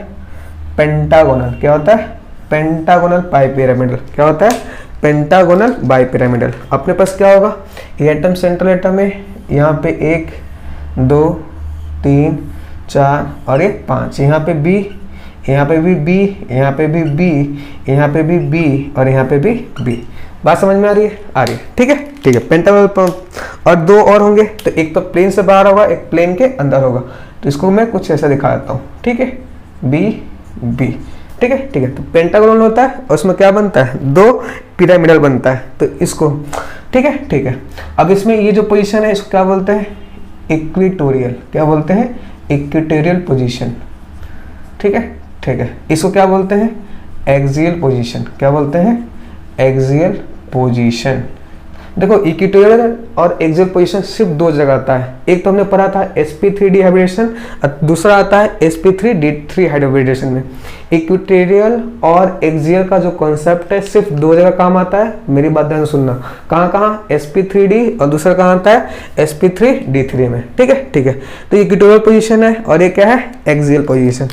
पेंटागोनल। क्या होता है? Pentagonal bipyramidal. क्या होता है? Pentagonal bipyramidal. अपने पास क्या होगा? ये एटम सेंट्रल एटम है, यहाँ पे 1 2 3 4 और ये 5। यहाँ पे B, यहाँ पे भी B, यहाँ पे भी B, यहाँ पे भी B और यहाँ पे भी B। बात समझ में आ रही है? आ रही है, ठीक है, ठीक है। पेंटागोनल और 2 और होंगे, तो एक तो प्लेन से बाहर होगा, एक प्लेन के अंदर होगा। तो इसको मैं कुछ ऐसा दिखा देता हूँ, ठीक है, B B, ठीक है, ठीक है। तो पेंटागोनल होता है और उसमें क्या बनता है? 2 पिरामिडल बनता है। तो इसको, ठीक है, ठीक है। अब इसमें ये जो पोजीशन है इसको क्या बोलते हैं? इक्वेटोरियल। क्या बोलते हैं? इक्वेटोरियल पोजीशन, ठीक है, ठीक है। इसको क्या बोलते हैं? Axial position. क्या बोलते हैं? Axial position. देखो इक्वेटोरियल और एक्सियल पोजीशन सिर्फ 2 जगह आता है। एक तो हमने पढ़ा था sp3d हाइब्रिडेशन और दूसरा आता है sp3d3 हाइब्रिडेशन में। इक्वेटोरियल और एक्सियल का जो कॉन्सेप्ट है सिर्फ 2 जगह काम आता है। मेरी बात ध्यान सुनना, कहाँ कहाँ? sp3d और दूसरा कहाँ आता है? sp3d3 में, ठीक है, ठीक है। तो इक्वेटोरियल पोजीशन है और ये क्या है? Axial position.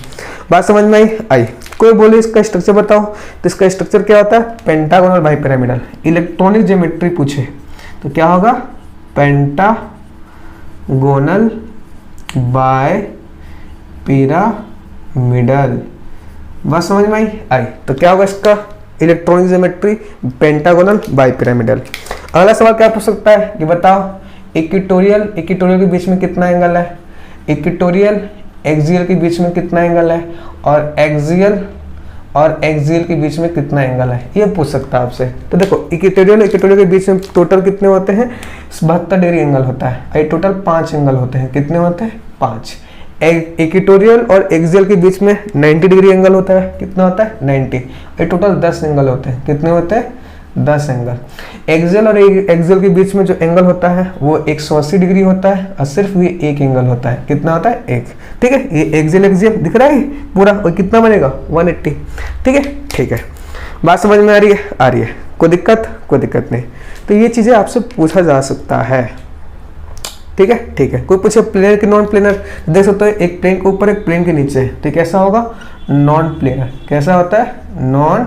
बात समझ में आई? कोई बोले इसका स्ट्रक्चर बताओ, तो इसका स्ट्रक्चर क्या होता है? Pentagonal bipyramidal. इलेक्ट्रॉनिक ज्योमेट्री पूछे तो क्या होगा? Pentagonal pentagonal bi pyramidal. बस समझ में आई। तो क्या होगा इसका electronic geometry, pentagonal bi pyramidal. अगला सवाल क्या पूछ सकता है कि बताओ इक्वेटोरियल के बीच में कितना एंगल है, इक्वेटोरियल एक्सियल के बीच में कितना एंगल है, और एक्सियल के बीच में कितना एंगल है, ये पूछ सकता है आपसे। तो देखो इक्वेटोरियल के बीच में टोटल कितने होते हैं, 72 डिग्री एंगल होता है। ये टोटल 5 एंगल होते हैं। कितने होते हैं, 5। इक्वेटोरियल और एक्सियल के बीच में 90 डिग्री एंगल होता है। कितना होता है, 90। ये टोटल 10 एंगल होते हैं। कितने होते हैं, 10 एंगल। एक्सियल और एक्सियल के बीच में जो एंगल होता है वो 180 डिग्री होता है, और सिर्फ ये एक एंगल होता है। कितना होता है, 1। ठीक है, ये एक्सियल दिख रहा है पूरा, और कितना बनेगा, 180। ठीक है, ठीक है, बात समझ में आ रही है, आ रही है। कोई दिक्कत नहीं। तो ये चीजें आपसे पूछा जा सकता है। ठीक है, ठीक है। कोई पूछे प्लेनर की नॉन प्लेनर, देख सकते हो एक प्लेन के ऊपर एक प्लेन के नीचे, तो कैसा होगा, नॉन प्लेनर। कैसा होता है, नॉन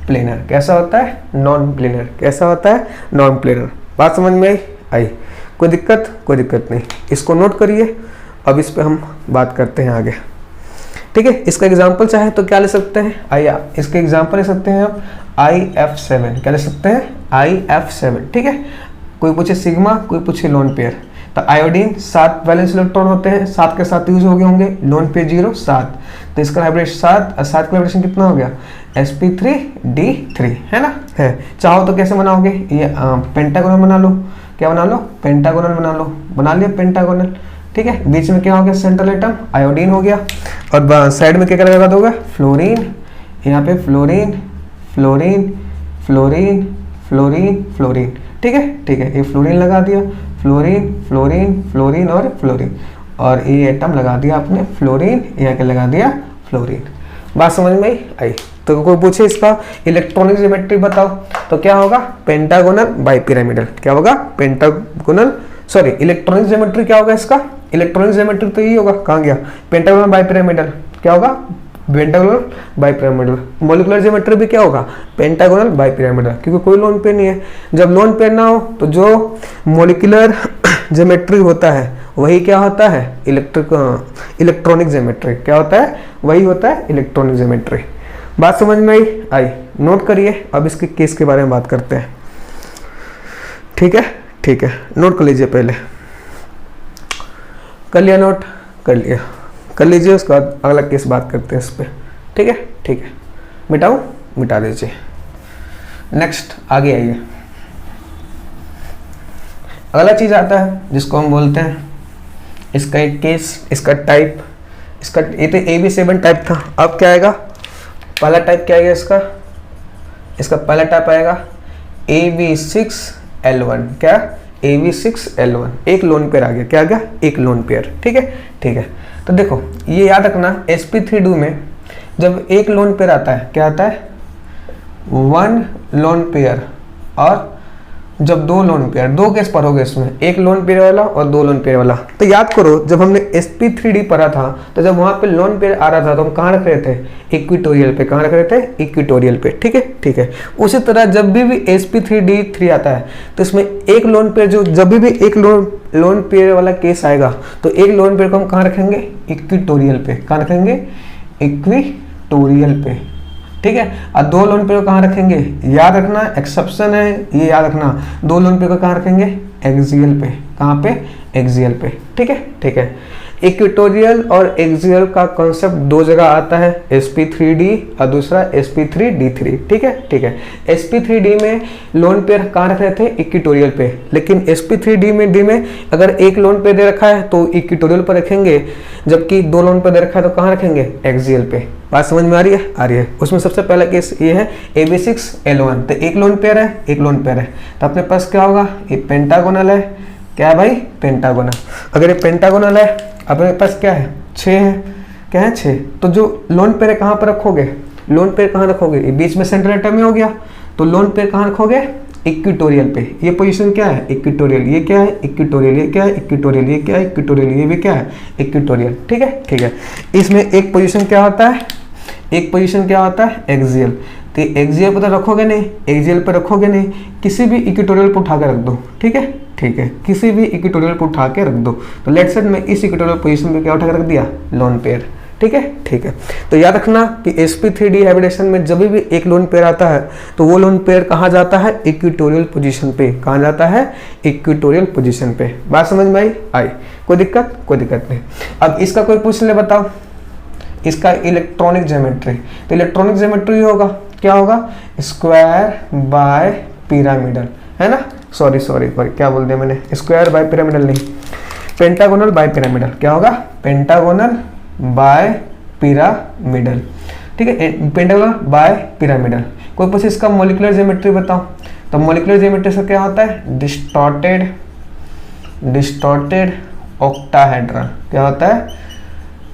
प्लेनर। कैसा होता है, नॉन प्लेनर। कैसा होता है, नॉन प्लेनर। बात समझ में आई। कोई दिक्कत नहीं। इसको नोट करिए। अब इस पे हम बात करते हैं आगे। ठीक है, इसका एग्जांपल चाहे तो क्या ले सकते हैं, आइए इसके एग्जांपल ले सकते हैं आप IF7। क्या ले सकते हैं, IF7। ठीक है, कोई पूछे सिग्मा, कोई पूछे लोन पेयर। तो आयोडीन 7 वैलेंस इलेक्ट्रॉन होते हैं, 7 के साथ यूज हो गए होंगे, लोन पेयर 0 7। तो इसका हाइब्रिडेशन 7 और 7 का हाइब्रिडेशन कितना हो गया, sp3d3 है ना, है। चाहो तो कैसे बनाओगे, ये पेंटागोनल बना लो। क्या बना लो, पेंटागोनल बना लो। बना लिया पेंटागोनल। ठीक है, बीच में क्या हो गया, सेंट्रल एटम आयोडीन हो गया, और साइड में क्या लगा दोगे, फ्लोरीन। यहाँ पे fluorine fluorine fluorine fluorine fluorine. ठीक है, ठीक है, ये फ्लोरीन लगा दिया, फ्लोरीन फ्लोरीन फ्लोरीन और फ्लोरीन, और ये एटम लगा दिया आपने फ्लोरीन, यहाँ के लगा दिया फ्लोरीन। बात समझ में आई। तो कोई पूछे इसका इलेक्ट्रॉनिक ज्योमेट्री बताओ, तो क्या होगा, पेंटागोनल बाय पिरामिडल। क्या होगा, पेंटागोनल, सॉरी इलेक्ट्रॉनिक ज्योमेट्री क्या होगा इसका, इलेक्ट्रॉनिक ज्योमेट्री तो ये होगा, कहाँ गया, पेंटागोनल बाय पिरामिडल। क्या होगा, pentagonal bi pyramidal. Molecular geometry भी क्या होगा, पेंटागोनल बाय पिरामिडल, क्योंकि कोई लोन पेयर नहीं है। जब लोन पेयर ना हो तो जो मॉलिक्यूलर ज्योमेट्री होता है वही क्या होता है, इलेक्ट्रॉनिक ज्योमेट्री। क्या होता है, वही होता है इलेक्ट्रॉनिक ज्योमेट्री। बात समझ में आई, नोट करिए। अब इसके केस के बारे में बात करते हैं। ठीक है, ठीक है, नोट कर लीजिए, पहले कर लिया, नोट कर लीजिए। उसके बाद अगला केस बात करते हैं इस पर। ठीक है, ठीक है, मिटाऊं, मिटा दीजिए। नेक्स्ट आगे आइए। अगला चीज आता है जिसको हम बोलते हैं, इसका एक केस, इसका टाइप, इसका ये तो AB7 टाइप था। अब क्या आएगा, पहला टाइप क्या आएगा इसका पहला टाइप आएगा AB6L1। क्या, AB6L1, एक लोन पेयर आ गया। क्या आ गया, एक लोन पेयर। ठीक है, ठीक है। तो देखो ये याद रखना, sp3d में जब एक लोन पेयर आता है, क्या आता है, 1 लोन पेयर, और जब 2 लोन पेयर, 2 केस पर हो गए इसमें, एक लोन पेयर वाला और 2 लोन पेयर वाला। तो याद करो जब हमने sp3d पढ़ा था, तो जब वहां पे लोन पेयर आ रहा था तो हम कहाँ रख रहे थे, इक्वेटोरियल पे। कहाँ रख रहे थे, इक्वेटोरियल पे। ठीक है, ठीक है। उसी तरह जब भी sp3d3 आता है तो इसमें एक लोन पेयर, जो जब भी एक लोन पेयर वाला केस आएगा तो एक लोन पेयर को हम कहाँ रखेंगे, इक्वेटोरियल पे। कहाँ रखेंगे, इक्वेटोरियल पे। ठीक है, और 2 लोन पेयर को कहाँ रखेंगे, याद रखना, एक्सेप्शन है ये, याद रखना, 2 लोन पेयर को कहाँ रखेंगे, एक्सियल पे। कहाँ पे, एक्सियल पे। ठीक है, ठीक है। इक्वेटोरियल और एक्सियल का कॉन्सेप्ट 2 जगह आता है, sp3d और दूसरा sp3d3। ठीक है, ठीक है। sp3d में लोन पेयर कहाँ रख रहे थे, इक्वेटोरियल पे, लेकिन sp3d में अगर एक लोन पेयर दे रखा है तो इक्वेटोरियल पर रखेंगे, जबकि 2 लोन पेयर दे रखा है तो कहाँ रखेंगे, एक्सियल पे। बात समझ में आ रही है, आ रही है। उसमें सबसे पहला केस ये है AB6L1, तो एक लोन पेयर है, एक लोन पेयर है, तो अपने पास क्या होगा, ये पेंटागोनल है। क्या है भाई, पेंटागोनल। अगर ये पेंटागोनल है, अपने पास क्या है, 6 है। क्या है, 6। तो जो लोन पेयर है कहाँ पर रखोगे, लोन पेयर कहाँ रखोगे, ये बीच में सेंट्रल एटम में हो गया, तो लोन पेयर कहाँ रखोगे, इक्वेटोरियल पे। ये पोजीशन क्या है, इक्वेटोरियल। ये क्या है, इक्वेटोरियल। ये क्या है, इक्वेटोरियल। ये क्या है, इक्वेटोरियल। ये भी क्या है, इक्वेटोरियल। ठीक है, ठीक है। इसमें एक पोजीशन क्या होता है, एक पोजीशन क्या होता है, एक्सियल। तो एक्सियल पे तो रखोगे नहीं, एक्सियल पे रखोगे नहीं, किसी भी इक्वेटोरियल पे उठा के रख दो, ठीक है, ठीक है, किसी भी इक्वेटोरियल पे उठा के रख दो। तो लेट्स से मैं इस इक्वेटोरियल पोजीशन पे क्या उठा के रख दिया, लोन पेयर, ठीक है, ठीक है। तो याद रखना कि sp3d हाइब्रिडेशन में जब भी एक लोन पेयर आता है तो वो लोन पेयर कहाँ जाता है, इक्वेटोरियल पोजीशन पे, कहाँ जाता है, इक्वेटोरियल पोजीशन पे। बात समझ में आई? कोई दिक्कत? कोई दिक्कत नहीं। अब इसका कोई पूछ ले, बताओ इसका इलेक्ट्रॉनिक ज्योमेट्री, तो इलेक्ट्रॉनिक ज्योमेट्री होगा क्या होगा, स्क्वायर बाय पिरामिडल, है ना, सॉरी क्या बोल दिया मैंने, स्क्वायर बाय पिरामिडल नहीं, पेंटागोनल बाय पिरामिडल। क्या होगा, पेंटागोनल बाय पिरामिडल, ठीक है, पेंटागोनल बाय पिरामिडल। कोई पूछे इसका मॉलिक्यूलर ज्योमेट्री बताओ, तो मॉलिक्यूलर ज्योमेट्री से क्या होता है, डिस्टॉर्टेड ऑक्टाहेड्रल। क्या होता है,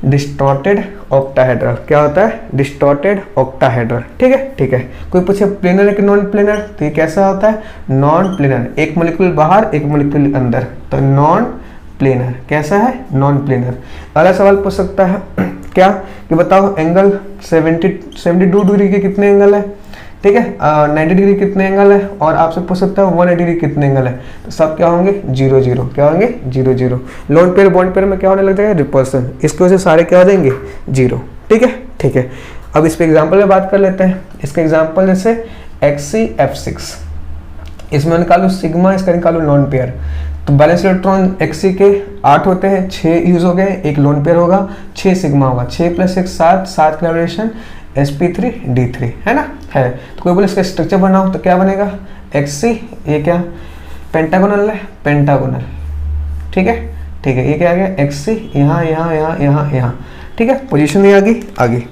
डिस्टॉर्टेड ऑक्टाहेड्रल। क्या होता है, डिस्टॉर्टेड ऑक्टाहेड्रल, ठीक है, ठीक है। कोई पूछे प्लेनर है कि नॉन प्लेनर, तो ये कैसा होता है, नॉन प्लेनर, एक मॉलिक्यूल बाहर एक मॉलिक्यूल अंदर, तो नॉन प्लेनर। कैसा है, नॉन प्लेनर। अगला सवाल पूछ सकता है क्या कि बताओ एंगल 72 डिग्री के कितने एंगल है, ठीक है, 90 डिग्री कितने एंगल है, और आपसे पूछ सकता है 180 डिग्री कितने एंगल है, तो सब क्या होंगे, 0 0। क्या होंगे, 0 0। लोन पेयर बॉन्ड पेयर में क्या होने लग जाएगा, रिपल्सन, इसकी वजह से सारे क्या हो जाएंगे, 0, ठीक है, ठीक है। अब इस पे एग्जाम्पल में बात कर लेते हैं। इसका एग्जाम्पल जैसे XCF6, इसमें निकालो सिग्मा, इसका निकालो लोन पेयर। तो बैलेंस इलेक्ट्रॉन Xc के 8 होते हैं, 6 यूज हो गए, एक लोन पेयर होगा, 6 सिग्मा होगा, 6 + 1 7, 7 कोलैबोरेशन sp3d3, है ना, है। तो कोई बोले इसका स्ट्रक्चर बनाओ, तो क्या बनेगा, Xc, ये क्या पेंटागोनल है, पेंटागोनल, ठीक है, ठीक है। ये क्या आ गया, Xc, यहाँ यहाँ यहाँ यहाँ यहाँ, ठीक है। पोजीशन ये आगे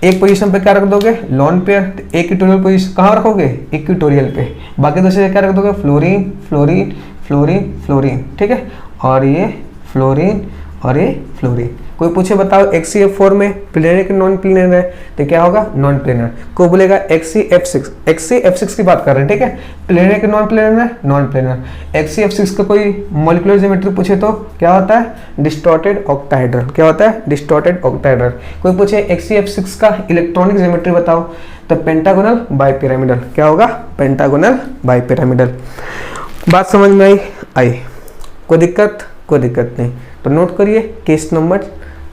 एक पोजीशन पे क्या रख दोगे, लोन पेयर। एक इक्वेटोरियल पोजीशन कहाँ रखोगे, इक्वेटोरियल पे। बाकी दूसरे क्या रख दोगे, फ्लोरीन फ्लोरीन फ्लोरीन फ्लोरीन, ठीक है, और ये फ्लोरीन और ये फ्लोरीन। कोई पूछे बताओ XCF4 में प्लेनर कि नॉन प्लेनर है, तो क्या होगा, नॉन प्लेनर। कोई बोलेगा XCF6 की बात कर रहे हैं, ठीक है, प्लेनर कि नॉन प्लेनर है, नॉन प्लेनर। XCF6 का कोई मॉलिक्यूलर ज्योमेट्री पूछे तो क्या होता है, डिस्टॉर्टेड ऑक्टाहेड्रल। क्या होता है, डिस्टॉर्टेड ऑक्टाहेड्रल। कोई पूछे XCF6 का इलेक्ट्रॉनिक ज्योमेट्री बताओ, तो पेंटागोनल बाय पिरामिडल। क्या होगा, पेंटागोनल बाय पिरामिडल। बात समझ में आई? कोई दिक्कत? कोई दिक्कत नहीं। तो नोट करिए केस नंबर।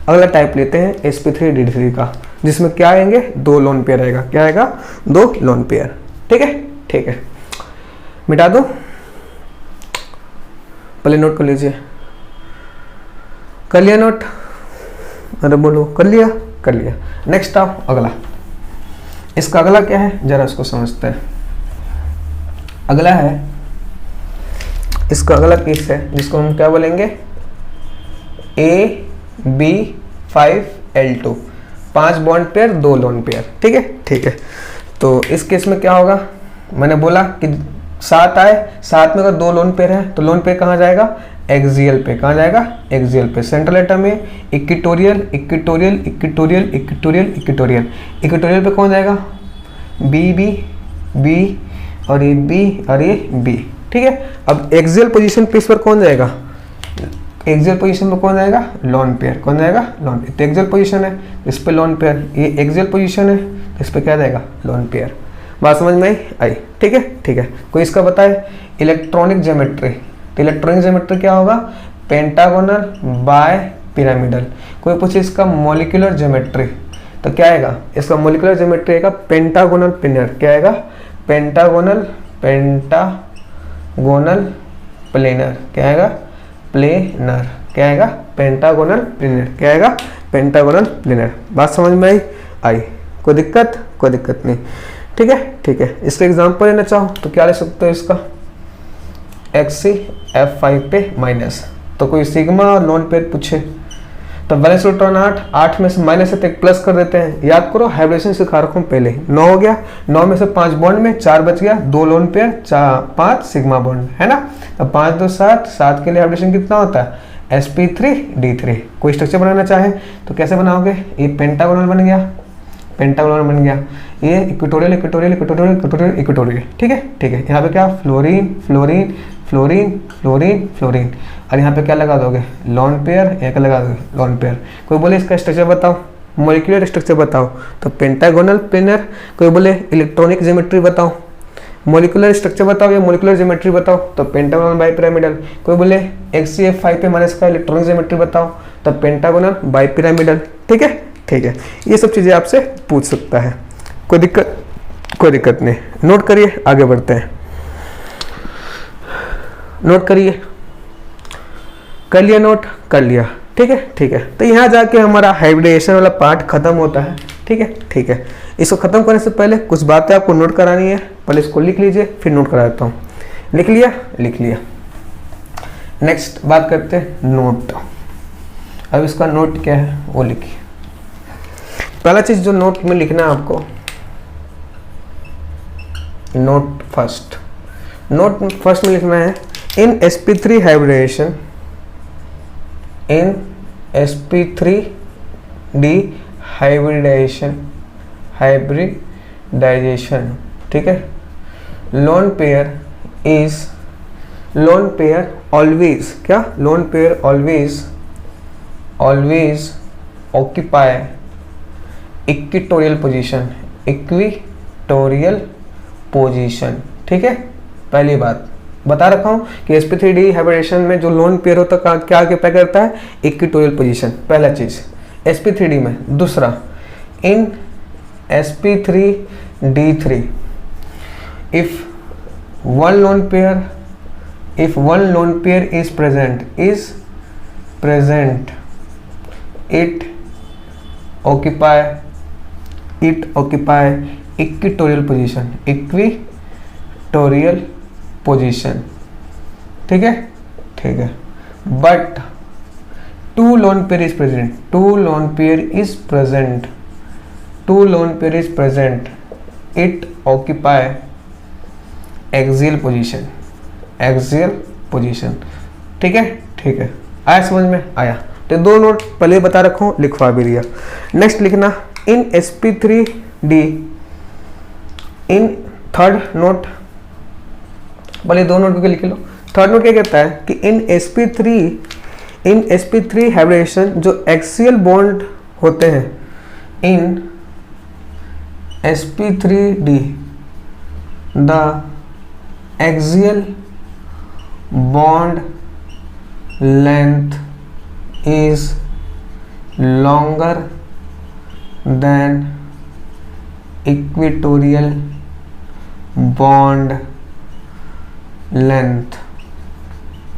अगला टाइप लेते हैं sp3d3 का, जिसमें क्या आएंगे, 2 लोन पेयर आएगा। क्या आएगा, 2 लोन पेयर, ठीक है, ठीक है। मिटा दो, पहले नोट कर लीजिए। कर लिया नोट? अरे बोलो, कर लिया? कर लिया। नेक्स्ट आओ अगला। इसका अगला क्या है, जरा इसको समझते हैं। अगला है, इसका अगला केस है जिसको हम क्या बोलेंगे, AB5L2, 5 bond pair 2 lone pair, ठीक है, ठीक है। तो इस केस में क्या होगा, मैंने बोला कि 7 आए, 7 में अगर 2 लोन पेयर है तो लोन पेयर कहाँ जाएगा, एक्सियल पे। कहाँ जाएगा, एक्सियल पे। सेंट्रल एटम में equatorial equatorial equatorial equatorial equatorial equatorial पे कौन जाएगा, बी और ये बी और ये बी, ठीक है। अब एक्सियल पोजीशन पे इस पर कौन जाएगा, एक्सियल पोजीशन पे कौन जाएगा, लोन पेयर। कौन जाएगा, लोन पेयर। तो एक्सियल पोजीशन है, इस पे लोन पेयर। ये एक्सियल पोजीशन है, तो इस पे क्या जाएगा, लोन पेयर। बात समझ में आई? ठीक है, ठीक है। कोई इसका बताए इलेक्ट्रॉनिक ज्योमेट्री, तो इलेक्ट्रॉनिक ज्योमेट्री क्या होगा, पेंटागोनल बाय पिरामिडल। कोई पूछे इसका मॉलिक्यूलर ज्योमेट्री, तो क्या आएगा, इसका मॉलिक्यूलर ज्योमेट्री आएगा पेंटागोनल प्लेनर। क्या आएगा, पेंटागोनल प्लेनर। क्या आएगा, प्लेनर। क्या आएगा, पेंटागोनल प्लेनर। क्या आएगा, पेंटागोनल प्लेनर। बात समझ में आई? कोई दिक्कत? कोई दिक्कत नहीं, ठीक है, ठीक है। इसका एग्जांपल लेना चाहो तो क्या ले सकते हो, इसका XCF5 पे माइनस, तो कोई सिग्मा और लोन पेयर पूछे तो वैलेंस इलेक्ट्रॉन 8 में से माइनस है तो एक प्लस कर देते हैं। याद करो हाइब्रिडेशन सिखा रखा हूँ पहले। 9 हो गया, 9 में से 5 बॉन्ड में 4 बच गया, 2 लोन पेयर, 5 सिग्मा बॉन्ड, है ना। अब 5 2 7, 7 के लिए हाइब्रिडेशन कितना होता है, sp3d3। कोई स्ट्रक्चर बनाना चाहे तो कैसे बनाओगे, ये पेंटागोनल बन गया, पेंटागोनल बन गया, ये equatorial equatorial equatorial equatorial equatorial, ठीक है, ठीक है। यहाँ पे क्या, fluorine fluorine fluorine fluorine fluorine, और यहाँ पे क्या लगा दोगे, लोन पेयर, यहाँ क्या लगा दोगे, लोन पेयर। कोई बोले इसका स्ट्रक्चर बताओ, मॉलिक्यूलर स्ट्रक्चर बताओ तो पेंटागोनल प्लेनर, कोई बोले इलेक्ट्रॉनिक ज्योमेट्री बताओ, मॉलिक्यूलर स्ट्रक्चर बताओ या मॉलिक्यूलर ज्योमेट्री बताओ तो पेंटागोनल बाइपिरामिडल, कोई बोले HCF 5 पे माइनस का इलेक्ट्रॉनिक ज्योमेट्री बताओ तो पेंटागोनल बाइपिरामिडल। ठीक है, ठीक है, ये सब चीज़ें आपसे पूछ सकता है, कोई दिक्कत नहीं। नोट करिए, आगे बढ़ते हैं। नोट करिए, कर लिया नोट, कर लिया। ठीक है, ठीक है, तो यहाँ जाके हमारा हाइब्रिडेशन वाला पार्ट खत्म होता है। ठीक है, ठीक है, इसको खत्म करने से पहले कुछ बातें आपको नोट करानी है, पहले इसको लिख लीजिए फिर नोट करा देता हूँ। लिख लिया, लिख लिया। नेक्स्ट बात करते हैं नोट। अब इसका नोट क्या है वो लिखिए। पहला चीज जो नोट में लिखना है आपको, नोट फर्स्ट में लिखना है इन sp3 हाइब्रिडेशन, इन sp3d हाइब्रिडाइजेशन। ठीक है, लोन पेयर ऑलवेज, क्या lone pair always occupy equatorial position. ठीक है, पहली बात बता रखा हूं कि sp3d हाइब्रिडेशन में जो लोन पेयर होता है क्या ऑक्यूपाई करता है, इक्विटोरियल पोजीशन, पहला चीज sp3d में। दूसरा, इन sp3d3 if one lone pair is present it occupy equatorial position। ठीक है, ठीक है, but two lone pair is present it occupy axial position। ठीक है, ठीक है, आया समझ में? आया। तो दो नोट पहले बता रखा हूं, लिखवा भी दिया। नेक्स्ट लिखना इन sp3d, इन थर्ड नोट, पहले दो नोट के लिख लो। थर्ड नोट क्या कहता है कि इन sp3 हाइब्रिडेशन जो एक्सियल बॉन्ड होते हैं, इन sp3d the axial bond length is longer than equatorial bond length।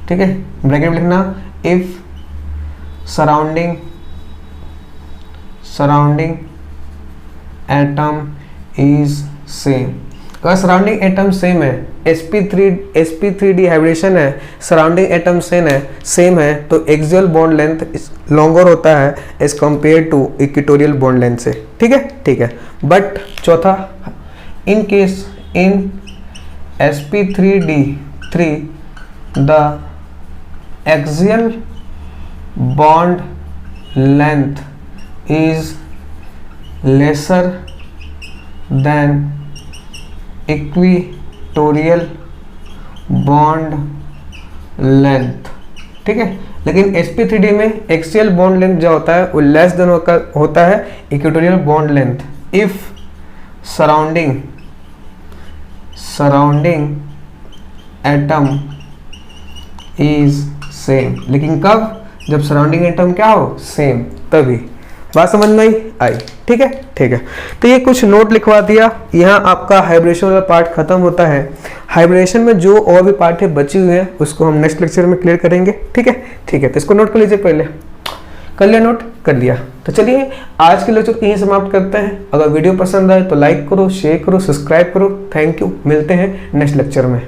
ठीक है, ब्रैकेट में लिखना if surrounding atom is same। अगर सराउंडिंग एटम सेम है, sp3d हाइब्रिडेशन है, सराउंडिंग एटम सेम है तो एक्सियल बॉन्ड लेंथ लॉन्गर होता है as compare to equatorial bond length से। ठीक है, ठीक है, बट चौथा, in case in sp3d3 the axial bond length is lesser than equatorial bond length. ठीक है, लेकिन sp3d में एक्सियल बॉन्ड लेंथ जो होता है वो लेस देन होता है equatorial bond length if surrounding atom is same. लेकिन कब? जब सराउंडिंग एटम क्या हो, सेम, तभी। बात समझ में आई? ठीक है, ठीक है, तो ये कुछ नोट लिखवा दिया। यहाँ आपका हाइब्रिडेशन वाला पार्ट खत्म होता है। हाइब्रिडेशन में जो और भी पार्ट है बची हुई है उसको हम नेक्स्ट लेक्चर में क्लियर करेंगे। ठीक है, ठीक है, तो इसको नोट कर लीजिए, पहले कर लिया, नोट कर लिया। तो चलिए आज के लेक्चर को यहीं समाप्त करते हैं। अगर वीडियो पसंद आए तो लाइक करो, शेयर करो, सब्सक्राइब करो। थैंक यू, मिलते हैं नेक्स्ट लेक्चर में।